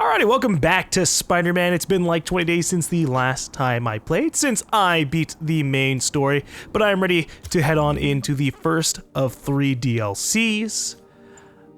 Alrighty, welcome back to Spider-Man. It's been like 20 days since the last time I played, since I beat the main story, but I am ready to head on into the first of 3 DLCs,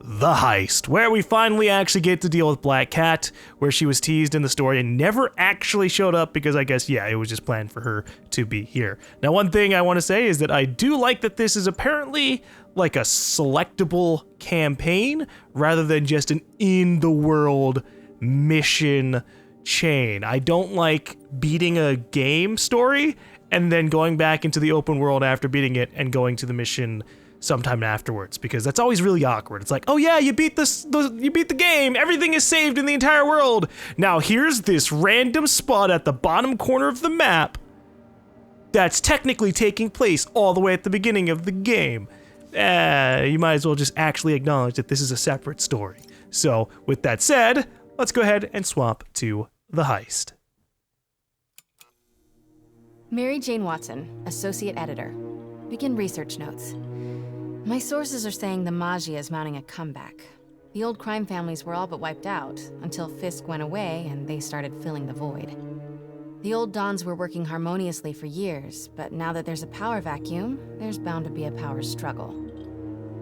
The Heist, where we finally actually get to deal with Black Cat, where she was teased in the story and never actually showed up because I guess, yeah, it was just planned for her to be here. Now, one thing I want to say is that I do like that this is apparently like a selectable campaign rather than just an in-the-world mission chain. I don't like beating a game story and then going back into the open world after beating it and going to the mission sometime afterwards, because that's always really awkward. It's like, oh yeah, you beat you beat the game, everything is saved in the entire world. Now here's this random spot at the bottom corner of the map that's technically taking place all the way at the beginning of the game. You might as well just actually acknowledge that this is a separate story. So with that said, let's go ahead and swap to The Heist. Mary Jane Watson, Associate Editor. Begin research notes. My sources are saying the Maggia is mounting a comeback. The old crime families were all but wiped out, until Fisk went away and they started filling the void. The old Dons were working harmoniously for years, but now that there's a power vacuum, there's bound to be a power struggle.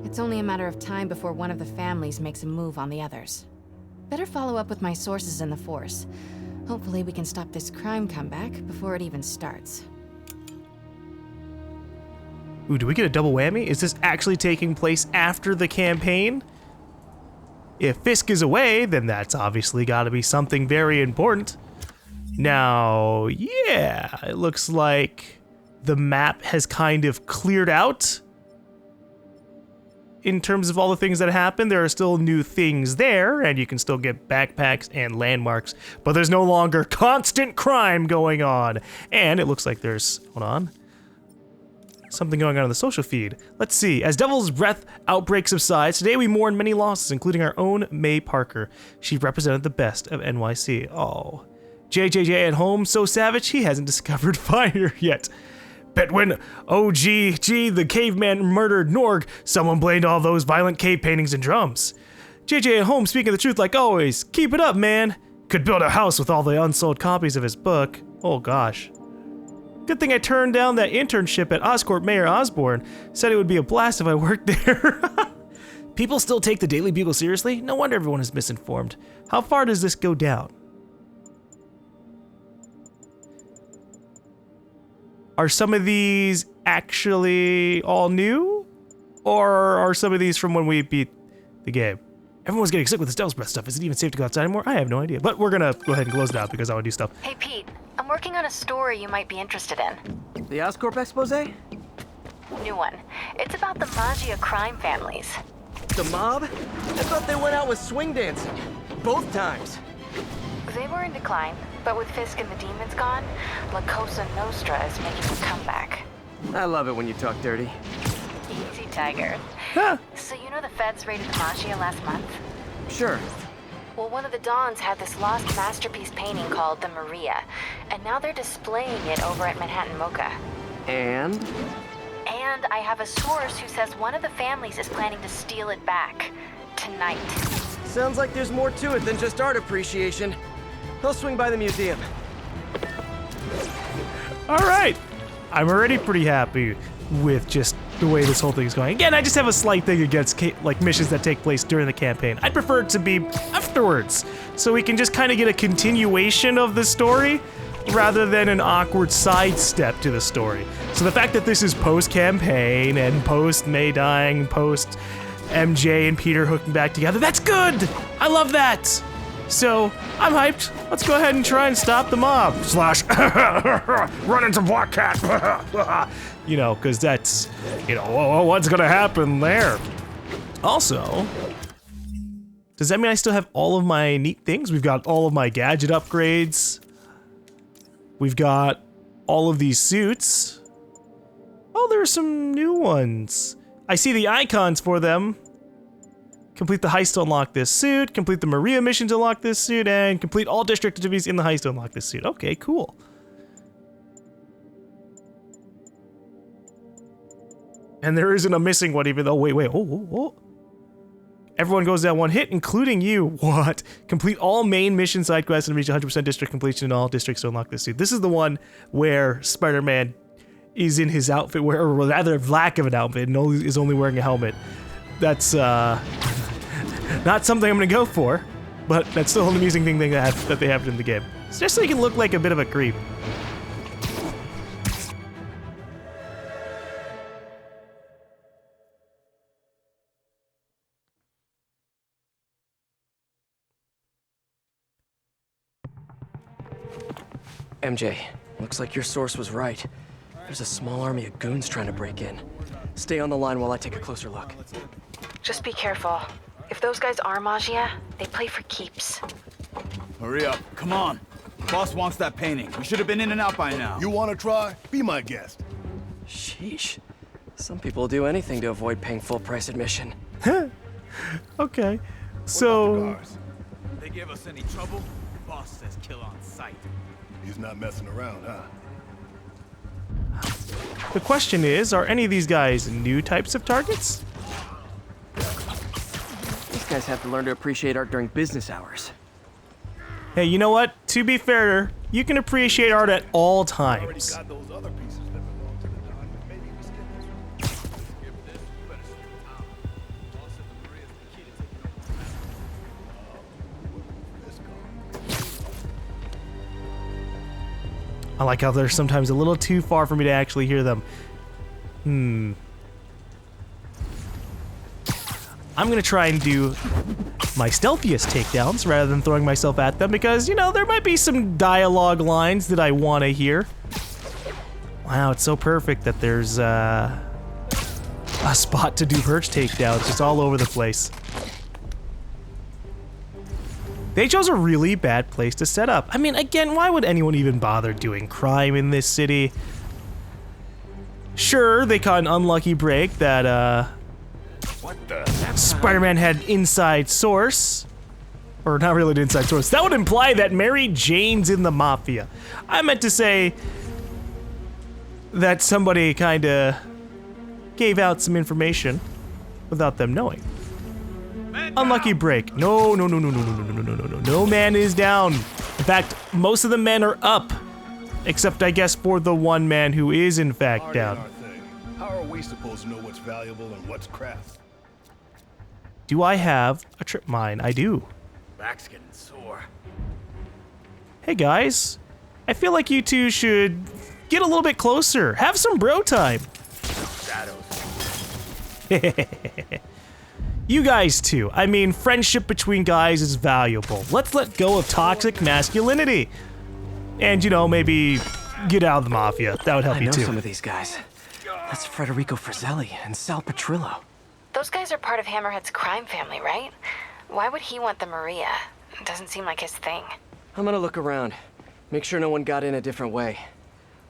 It's only a matter of time before one of the families makes a move on the others. Better follow up with my sources in the Force. Hopefully we can stop this crime comeback before it even starts. Ooh, do we get a double whammy? Is this actually taking place after the campaign? If Fisk is away, then that's obviously gotta be something very important. Now, yeah, it looks like the map has kind of cleared out. In terms of all the things that happen, there are still new things there, and you can still get backpacks and landmarks, but there's no longer constant crime going on. And it looks like there's, hold on, something going on in the social feed. Let's see. As Devil's Breath outbreak subsides, today we mourn many losses, including our own May Parker. She represented the best of NYC. Oh. JJJ at home, so savage, he hasn't discovered fire yet. Bet when the caveman murdered Norg, someone blamed all those violent cave paintings and drums. JJ at home speaking the truth like always. Keep it up, man. Could build a house with all the unsold copies of his book. Oh gosh. Good thing I turned down that internship at Oscorp Mayor Osborne. Said it would be a blast if I worked there. People still take the Daily Bugle seriously? No wonder everyone is misinformed. How far does this go down? Are some of these actually all new? Or are some of these from when we beat the game? Everyone's getting sick with this Devil's Breath stuff. Is it even safe to go outside anymore? I have no idea. But we're gonna go ahead and close it out because I wanna do stuff. Hey Pete, I'm working on a story you might be interested in. The Oscorp expose? New one. It's about the Maggia crime families. The mob? I thought they went out with swing dancing. Both times. They were in decline, but with Fisk and the demons gone, La Cosa Nostra is making a comeback. I love it when you talk dirty. Easy, Tiger. Huh. So you know the feds raided the Maggia last month? Sure. Well, one of the Dons had this lost masterpiece painting called the Maria, and now they're displaying it over at Manhattan Mocha. And I have a source who says one of the families is planning to steal it back. Tonight. sounds like there's more to it than just art appreciation. I'll swing by the museum. All right. I'm already pretty happy with just the way this whole thing is going. Again, I just have a slight thing against like missions that take place during the campaign. I'd prefer it to be afterwards, so we can just kind of get a continuation of the story rather than an awkward sidestep to the story. So the fact that this is post-campaign and post-May dying, post-MJ and Peter hooking back together, that's good! I love that! So, I'm hyped. Let's go ahead and try and stop the mob. / run into Black Cat. You know, because that's, you know, what's gonna happen there? Also, does that mean I still have all of my neat things? We've got all of my gadget upgrades. We've got all of these suits. Oh, there are some new ones. I see the icons for them. Complete the heist to unlock this suit, complete the Maria mission to unlock this suit, and complete all district activities in the heist to unlock this suit. Okay, cool. And there isn't a missing one even though, wait, oh. Everyone goes down one hit, including you. What? Complete all main mission side quests and reach 100% district completion in all districts to unlock this suit. This is the one where Spider-Man is in his outfit, or rather lack of an outfit, and is only wearing a helmet. That's not something I'm gonna go for, but that's still an amusing thing that they have in the game. It's just so you can look like a bit of a creep. MJ, looks like your source was right. There's a small army of goons trying to break in. Stay on the line while I take a closer look. Just be careful. If those guys are Maggia, they play for keeps. Hurry up, come on. Boss wants that painting. We should have been in and out by now. You want to try? Be my guest. Sheesh. Some people do anything to avoid paying full price admission. Okay, so They give us any trouble? Boss says kill on sight. He's not messing around, huh? the question is, are any of these guys new types of targets? These guys have to learn to appreciate art during business hours. Hey, you know what? To be fair, you can appreciate art at all times. Got those other pieces that belong to the Don, but maybe we skip this I like how they're sometimes a little too far for me to actually hear them. I'm gonna try and do my stealthiest takedowns rather than throwing myself at them because, you know, there might be some dialogue lines that I want to hear. Wow, it's so perfect that there's a spot to do perch takedowns just all over the place. They chose a really bad place to set up. I mean, again, why would anyone even bother doing crime in this city? Sure, they caught an unlucky break that, Spider-Man had inside source. Or not really an inside source. That would imply that Mary Jane's in the Mafia. I meant to say that somebody kinda gave out some information without them knowing. Unlucky break. No. No man is down. In fact, most of the men are up. Except, I guess, for the one man who is, in fact, down. How are we supposed to know what's valuable and what's craft? Do I have a trip mine? I do. Back's getting sore. Hey, guys. I feel like you two should get a little bit closer. Have some bro time. Shadows. You guys too. I mean, friendship between guys is valuable. Let's let go of toxic masculinity. And, you know, maybe get out of the Mafia. That would help I you know too. some of these guys. That's Federico Fratelli and Sal Petrillo. Those guys are part of Hammerhead's crime family, right? Why would he want the Maria? It doesn't seem like his thing. I'm gonna look around. Make sure no one got in a different way.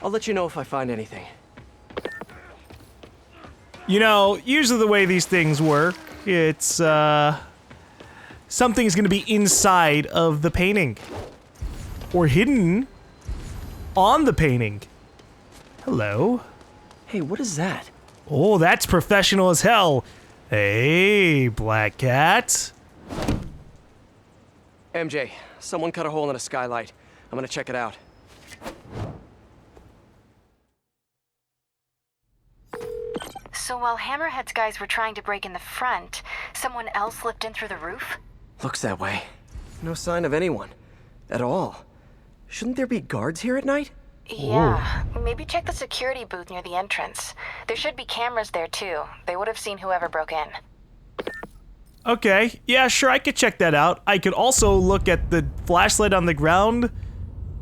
I'll let you know if I find anything. You know, usually the way these things work, it's, something's gonna be inside of the painting. Or hidden on the painting. Hello? Hey, what is that? Oh, that's professional as hell. Hey, Black Cat. MJ, someone cut a hole in a skylight. I'm gonna check it out. So while Hammerhead's guys were trying to break in the front, someone else slipped in through the roof? Looks that way. No sign of anyone. At all. Shouldn't there be guards here at night? Yeah, maybe check the security booth near the entrance. There should be cameras there too. They would have seen whoever broke in. Okay, yeah, sure, I could check that out. I could also look at the flashlight on the ground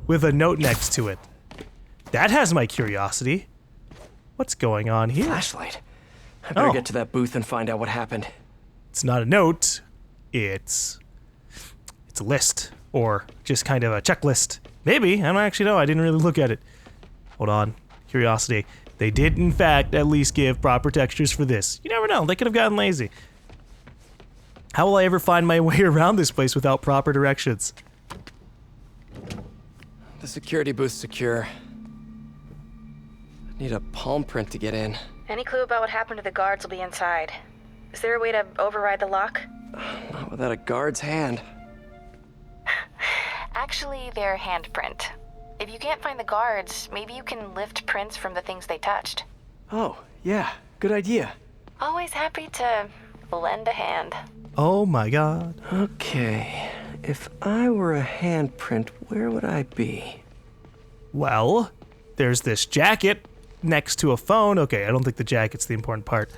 with a note next to it. That has my curiosity. What's going on here? Flashlight. I better Oh. get to that booth and find out what happened. It's not a note. It's a list, or just kind of a checklist. Maybe, I don't actually know. I didn't really look at it. Hold on, curiosity. They did, in fact, at least give proper textures for this. You never know. They could have gotten lazy. How will I ever find my way around this place without proper directions? The security booth's secure. Need a palm print to get in. Any clue about what happened to the guards will be inside. Is there a way to override the lock? Not without a guard's hand. Actually, their handprint. If you can't find the guards, maybe you can lift prints from the things they touched. Oh, yeah, good idea. Always happy to lend a hand. Oh my god. Okay, if I were a handprint, where would I be? Well, there's this jacket next to a phone. Okay, I don't think the jacket's the important part.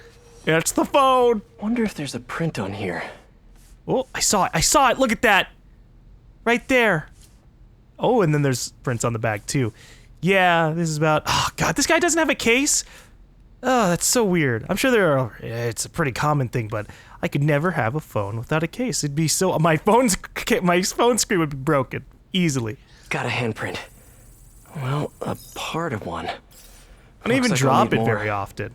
It's the phone! Wonder if there's a print on here. Oh, I saw it, look at that! Right there. Oh, and then there's prints on the back too. Yeah, this is about, oh god, this guy doesn't have a case? Oh, that's so weird. I'm sure it's a pretty common thing, but I could never have a phone without a case. It'd be so, my phone screen would be broken, easily. Got a handprint. Well, a part of one. I don't even drop it very often.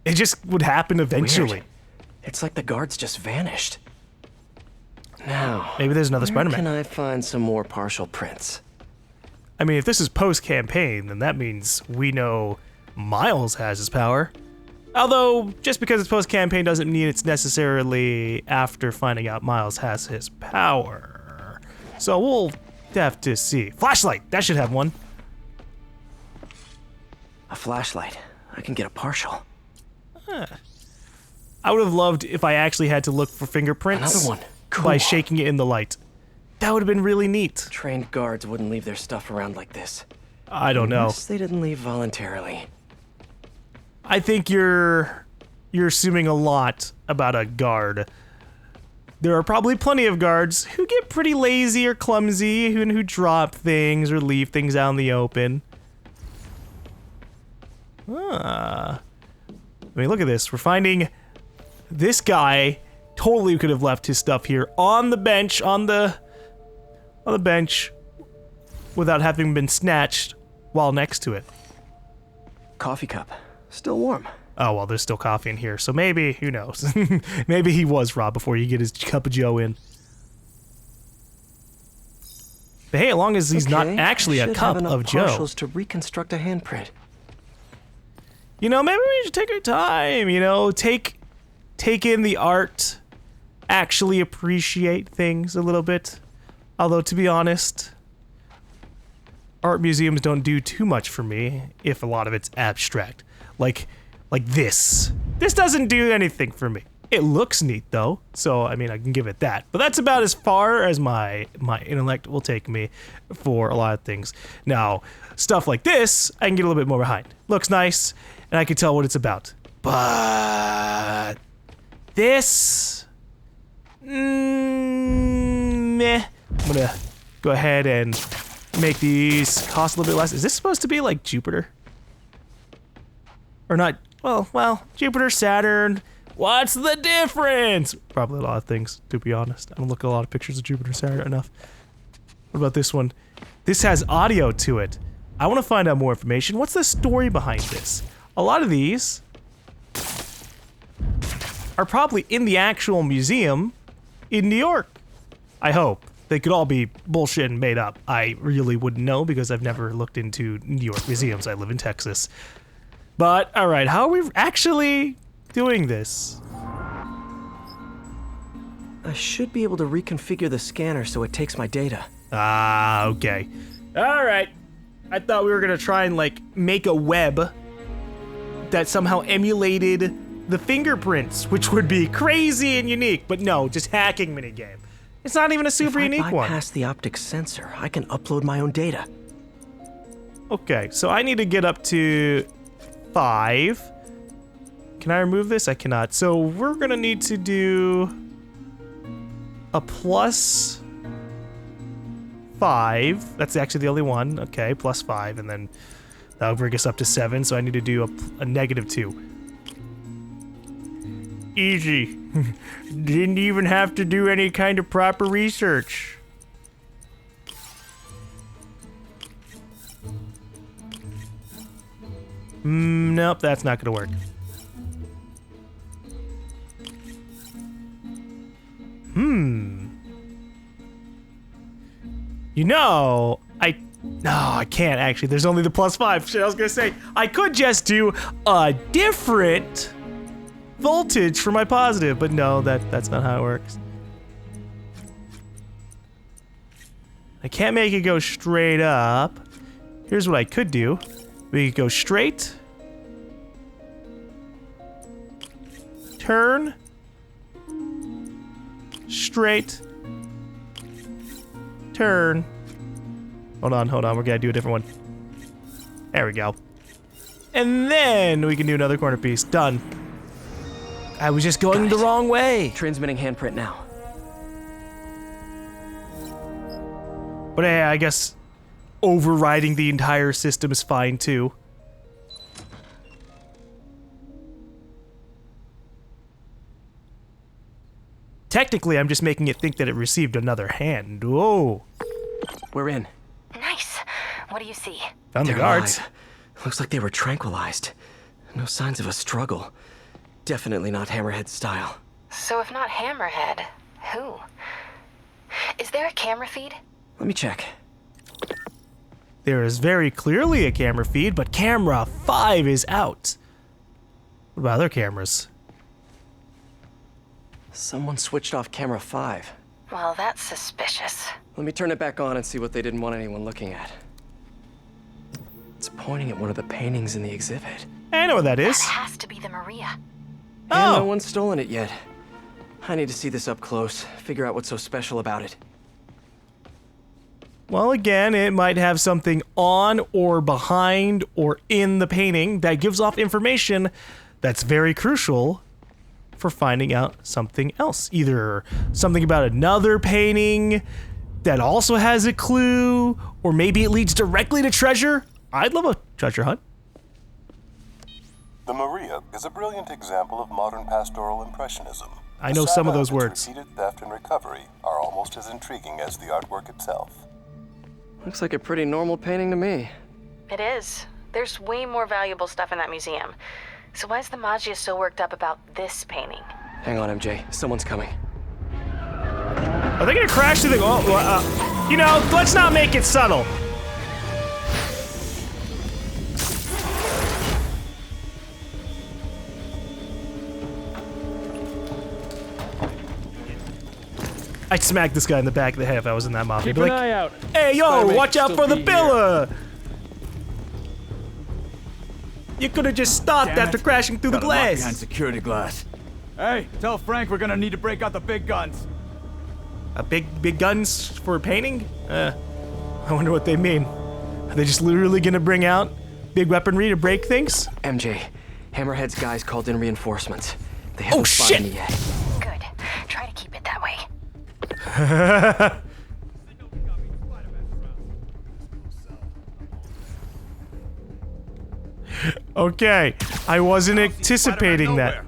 It just would happen eventually. Weird. It's like the guards just vanished. Now, maybe there's another where Spider-Man. can I find some more partial prints? I mean, if this is post-campaign, then that means we know Miles has his power. Although, just because it's post-campaign doesn't mean it's necessarily after finding out Miles has his power. So we'll have to see. Flashlight! That should have one. A flashlight. I can get a partial. I would have loved if I actually had to look for fingerprints. Another one. Cool. By shaking it in the light. That would have been really neat. Trained guards wouldn't leave their stuff around like this. I don't know. Unless they didn't leave voluntarily. I think you're assuming a lot about a guard. There are probably plenty of guards who get pretty lazy or clumsy, who drop things or leave things out in the open. I mean, look at this. We're finding this guy totally could have left his stuff here on the bench, on the bench, without having been snatched while next to it. Coffee cup. Still warm. Oh, well, there's still coffee in here, so maybe, who knows? Maybe he was robbed before you get his cup of joe in. But hey, as long as he's not actually a cup of joe. Partials to reconstruct a handprint. You know, maybe we should take our time, you know, take in the art, actually appreciate things a little bit. Although, to be honest, art museums don't do too much for me if a lot of it's abstract. Like this. This doesn't do anything for me. It looks neat though, so I mean I can give it that. But that's about as far as my intellect will take me for a lot of things. Now, stuff like this, I can get a little bit more behind. Looks nice, and I can tell what it's about. But this, meh. I'm gonna go ahead and make these cost a little bit less. Is this supposed to be like Jupiter? Or not? Well, Jupiter, Saturn. What's the difference? Probably a lot of things, to be honest. I don't look at a lot of pictures of Jupiter, Saturn enough. What about this one? This has audio to it. I want to find out more information. What's the story behind this? A lot of these are probably in the actual museum in New York. I hope. They could all be bullshit and made up. I really wouldn't know because I've never looked into New York museums. I live in Texas. But, alright, how are we actually doing this? I should be able to reconfigure the scanner so it takes my data. Ah, okay. Alright. I thought we were gonna try and, like, make a web that somehow emulated the fingerprints, which would be crazy and unique, but no, just hacking minigame. It's not even a super unique one. If I bypass the optic sensor, I can upload my own data. Okay, so I need to get up to 5. Can I remove this? I cannot. So we're gonna need to do a +5. That's actually the only one. Okay, +5, and then that'll bring us up to 7. So I need to do a -2. Easy. Didn't even have to do any kind of proper research. Nope, that's not gonna work. You know, no, I can't actually. There's only the +5. Shit, I was gonna say, I could just do a different voltage for my positive, but no, that's not how it works. I can't make it go straight up. Here's what I could do. We could go straight. Turn. Straight. Turn. Hold on, we gotta do a different one. There we go. And then we can do another corner piece. Done. I was just going the wrong way. Transmitting handprint now. But hey, I guess overriding the entire system is fine too. Technically, I'm just making it think that it received another hand. Whoa. We're in. Nice. What do you see? Found the They're guards. alive. Looks like they were tranquilized. No signs of a struggle. Definitely not Hammerhead style. So if not Hammerhead, who? Is there a camera feed? Let me check. There is very clearly a camera feed, but camera 5 is out. What about other cameras? Someone switched off camera 5. Well, that's suspicious. Let me turn it back on and see what they didn't want anyone looking at. It's pointing at one of the paintings in the exhibit. I know what that That is. has to be the Maria. And no Oh, one's stolen it yet. I need to see this up close, figure out what's so special about it. well, again, it might have something on or behind or in the painting that gives off information that's very crucial for finding out something else. Either something about another painting that also has a clue, or maybe it leads directly to treasure. I'd love a treasure hunt. The Maria is a brilliant example of modern pastoral impressionism. I know some of those words. Repeated theft and recovery are almost as intriguing as the artwork itself. Looks like a pretty normal painting to me. It is. There's way more valuable stuff in that museum. So why is the Maggia so worked up about this painting? Hang on, MJ. Someone's coming. Are they gonna crash through the? Oh, you know, let's not make it subtle. I'd smack this guy in the back of the head if I was in that mob. Keep an eye out. Hey, yo, Spider-Man watch could out still for the be pillar. You could have just stopped Damn after it. crashing through the Got him locked behind glass. security glass. Hey, tell Frank we're gonna need to break out the big guns. Big guns for painting? I wonder what they mean. Are they just literally gonna bring out big weaponry to break things? MJ, Hammerhead's guys called in reinforcements. They Oh, haven't spotted shit. me yet. Good. Try to keep it that way. Okay, I wasn't anticipating that.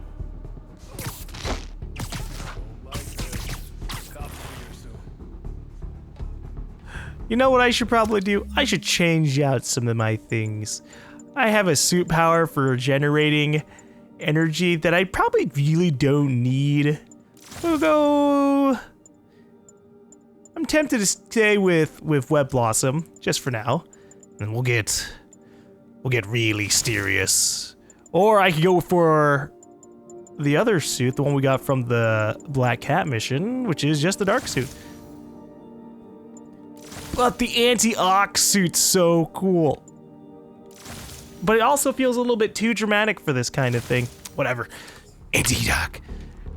You know what I should probably do? I should change out some of my things. I have a suit power for generating energy that I probably really don't need. We'll go... I'm tempted to stay with Web Blossom, just for now. And we'll get really serious. Or I could go for the other suit, the one we got from the Black Cat mission, which is just the dark suit. But the anti-Ox suit's so cool. But it also feels a little bit too dramatic for this kind of thing. Whatever. Anti-Doc.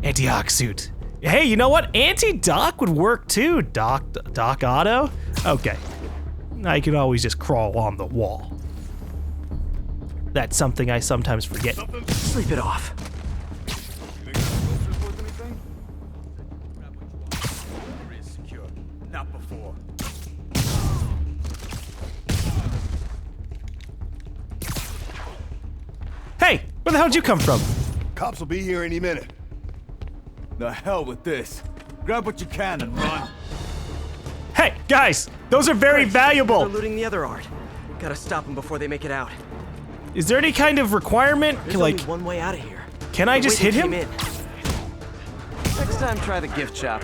Anti-Ox suit. Hey, you know what? Anti-Doc would work too. Doc Otto? Okay. I can always just crawl on the wall. That's something I sometimes forget. Sleep it off. Not before. Hey, where the hell did you come from? Cops will be here any minute. The hell with this. Grab what you can and run. Hey, guys, those are very They're valuable. looting the other art. Gotta stop them before they make it out. Is there any kind of requirement? There's Like, only one way out of here. can I The just way hit they him? came in. Next time, try the gift shop.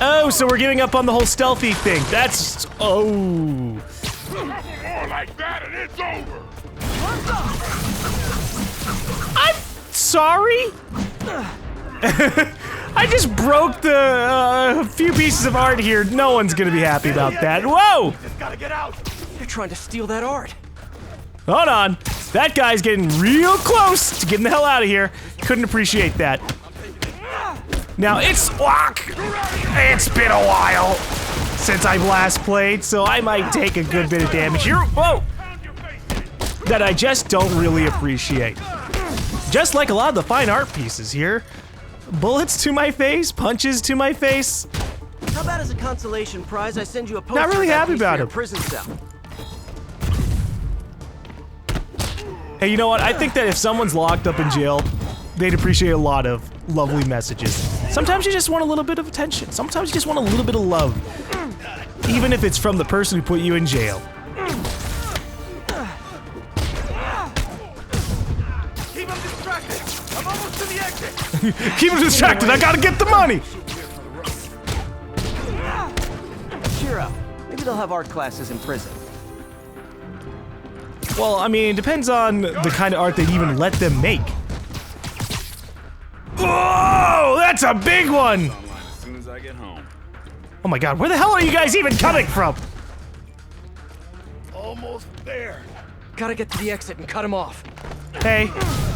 Oh, so we're giving up on the whole stealthy thing. That's... Oh. More like that and it's over. I'm sorry. I just broke the few pieces of art here. No one's gonna be happy about that. Whoa! Just gotta get out. You're trying to steal that art. Hold on. That guy's getting real close to getting the hell out of here. Couldn't appreciate that. Now it's been a while since I've last played, so I might take a good bit of damage here. Whoa! That I just don't really appreciate. Just like a lot of the fine art pieces here. Bullets to my face, punches to my face. How about as a consolation prize, I send you a poster Not really of that happy piece about for your it. prison cell. Hey, you know what? I think that if someone's locked up in jail, they'd appreciate a lot of lovely messages. Sometimes you just want a little bit of attention. Sometimes you just want a little bit of love. Even if it's from the person who put you in jail. Keep him distracted. I'm almost to the exit. Keep him distracted, I gotta get the money! Cheer up. Maybe they'll have art classes in prison. Well, I mean, it depends on the kind of art they'd even let them make. Whoa! That's a big one! As soon as I get home. Oh my god, where the hell are you guys even coming from? Almost there. Gotta get to the exit and cut him off. Hey,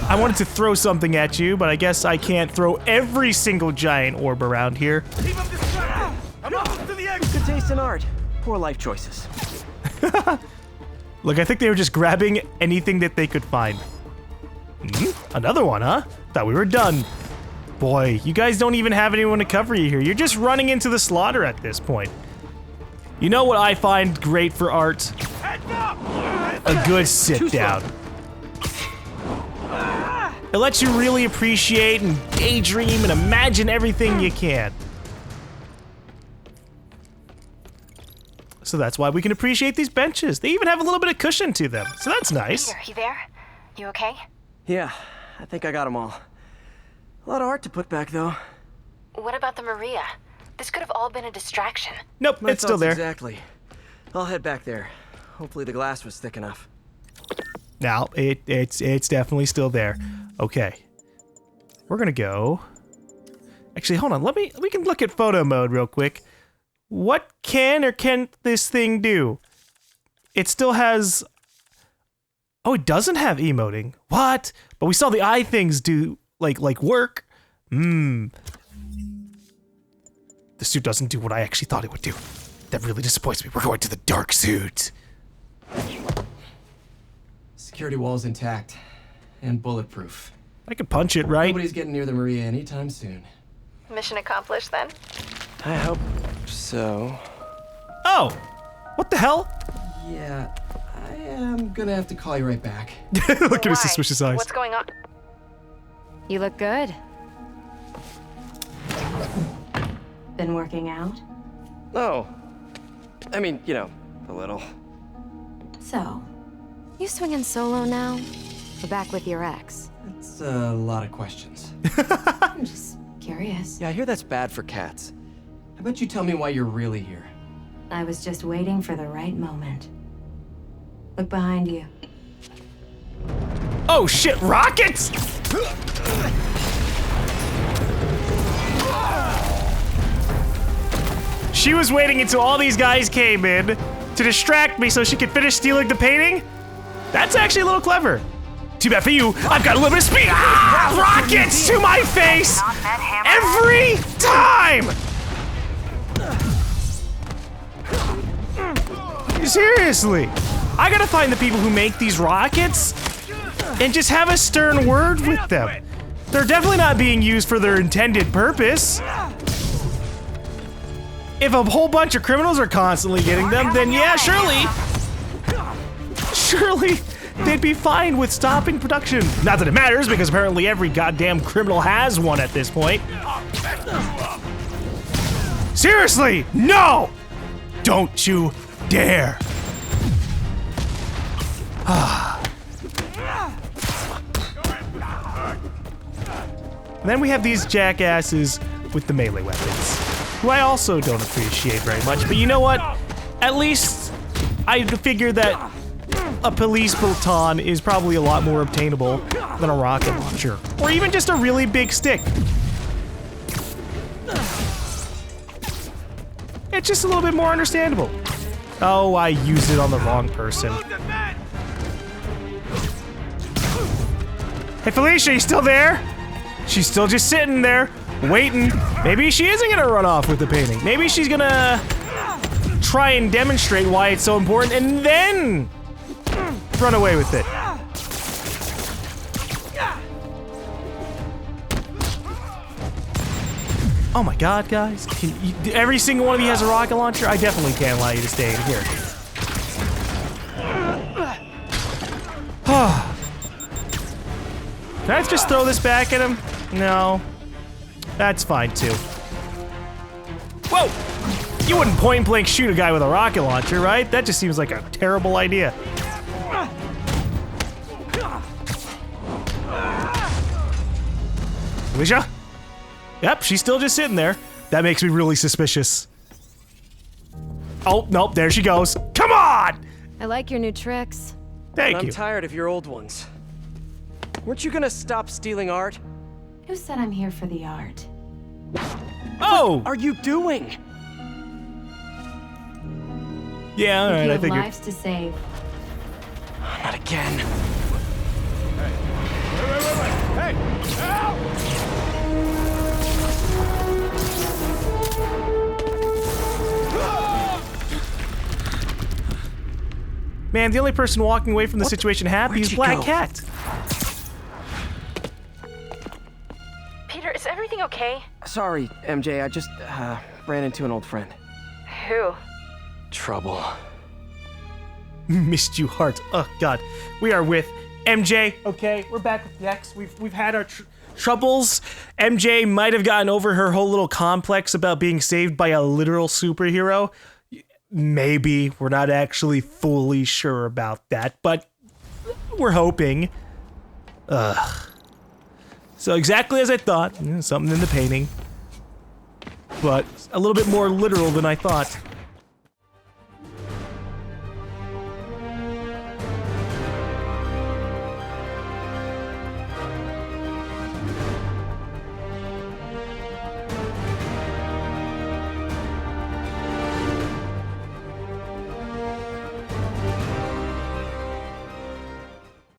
I wanted to throw something at you, but I guess I can't throw every single giant orb around here. Keep him distracted. I'm almost to the exit. Good taste in art. Poor life choices. Look, I think they were just grabbing anything that they could find. Another one, huh? Thought we were done. Boy, you guys don't even have anyone to cover you here. You're just running into the slaughter at this point. You know what I find great for art? Heads up. A good sit down. It lets you really appreciate and daydream and imagine everything you can. So that's why we can appreciate these benches. They even have a little bit of cushion to them, so that's nice. Peter, you there? You okay? Yeah, I think I got them all. A lot of art to put back, though. What about the Maria? This could have all been a distraction. Nope, My it's still thoughts there. Exactly. I'll head back there. Hopefully the glass was thick enough. Now, it's definitely still there. Okay. We're gonna go. Actually, hold on, we can look at photo mode real quick. What can or can't this thing do? It still has... Oh, it doesn't have emoting. What? But we saw the eye things do, like work. The suit doesn't do what I actually thought it would do. That really disappoints me. We're going to the dark suit. Security wall's intact. And bulletproof. I could punch it, right? Nobody's getting near the Maria anytime soon. Mission accomplished then? I hope so. Oh! What the hell? Yeah, I am gonna have to call you right back. Look at his Why? suspicious eyes. What's going on? You look good. Been working out? Oh. I mean, you know, a little. So, you swinging solo now? Or back with your ex? It's a lot of questions. I'm just curious. Yeah, I hear that's bad for cats. How about you tell me why you're really here? I was just waiting for the right moment. Look behind you. Oh shit, rockets! She was waiting until all these guys came in to distract me so she could finish stealing the painting? That's actually a little clever. Too bad for you, I've got a little bit of speed. Ah, rockets to my face! Every time! Seriously, I gotta find the people who make these rockets and just have a stern word with them. They're definitely not being used for their intended purpose. If a whole bunch of criminals are constantly getting them, then yeah, surely they'd be fine with stopping production. Not that it matters, because apparently every goddamn criminal has one at this point. Seriously, no! Don't you dare! And then we have these jackasses with the melee weapons, who I also don't appreciate very much, but you know what? At least I figure that a police baton is probably a lot more obtainable than a rocket launcher. Or even just a really big stick. It's just a little bit more understandable. Oh, I used it on the wrong person. Hey Felicia, you still there? She's still just sitting there, waiting. Maybe she isn't gonna run off with the painting. Maybe she's gonna try and demonstrate why it's so important and then run away with it. Oh my god, guys. Every single one of you has a rocket launcher? I definitely can't allow you to stay in here. Can I just throw this back at him? No. That's fine too. Whoa! You wouldn't point blank shoot a guy with a rocket launcher, right? That just seems like a terrible idea. Alicia? Yep, she's still just sitting there. That makes me really suspicious. Oh, nope, there she goes. Come on! I like your new tricks. Thank I'm you. tired of your old ones. Weren't you gonna stop stealing art? Who said I'm here for the art? Oh! What are you doing? Yeah, If alright, you I have figured. lives to save. Not again. Hey! Help! Man, the only person walking away from the situation happy Where'd is you Black go? Cat. Peter, is everything okay? Sorry, MJ, I just ran into an old friend. Who? Trouble. Missed you, heart. Oh god, we are with MJ. Okay, we're back with Dex. We've had our troubles. MJ might have gotten over her whole little complex about being saved by a literal superhero. Maybe we're not actually fully sure about that, but we're hoping. So exactly as I thought, something in the painting, but a little bit more literal than I thought.